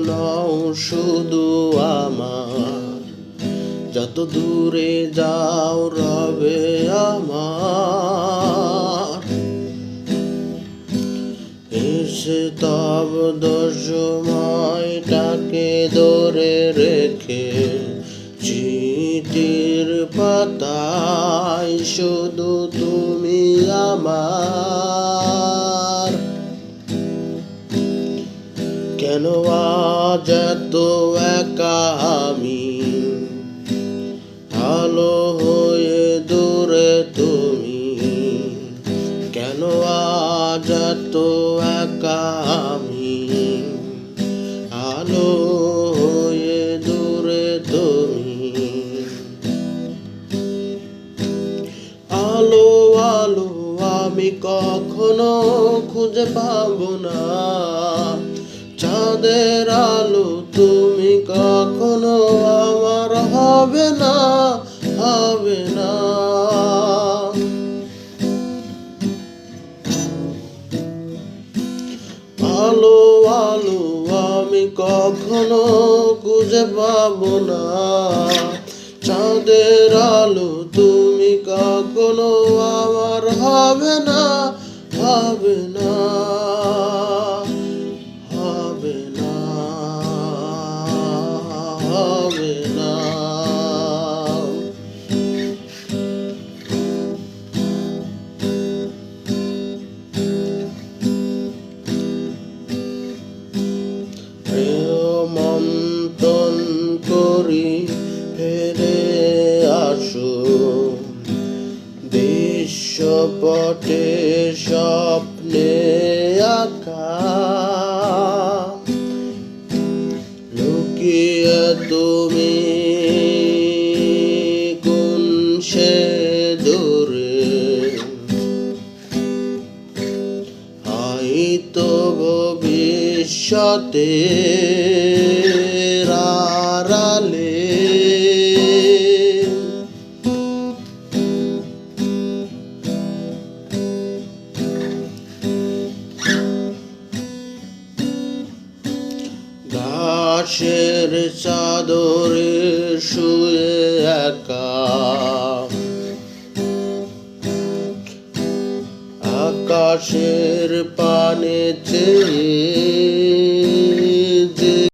নও শুধু আমার, যত দূরে যাও রবে আমার। এসে তব সময়টাকে ধরে রেখে চিঠির পাতায় শুধু তুমি আমার। কেন আজ এত একা আমি, আলো হয়ে দূরে তুমি। কেন আজ এত একা আমি, আলো হয়ে দূরে তুমি। আলো আলো আমি কখনো খুঁজে পাবো না, চাঁদের আলো তুমি কখনো আমার হবে না, হবে না। আলো আলো আমি কখনো খুঁজে পাবো না, চাঁদের আলো তুমি কখনো আমার হবে না, হবে না, হবে না, হবে না। মন্থন করি ফিরে আসো বিশ্বপটে স্বপ্নে আঁকা। লুকিয়ে তুমি কোন সে দূরে, হয়তো ভবিষ্যতে আড়ালে। ঘাসের চাদরে শুয়ে একা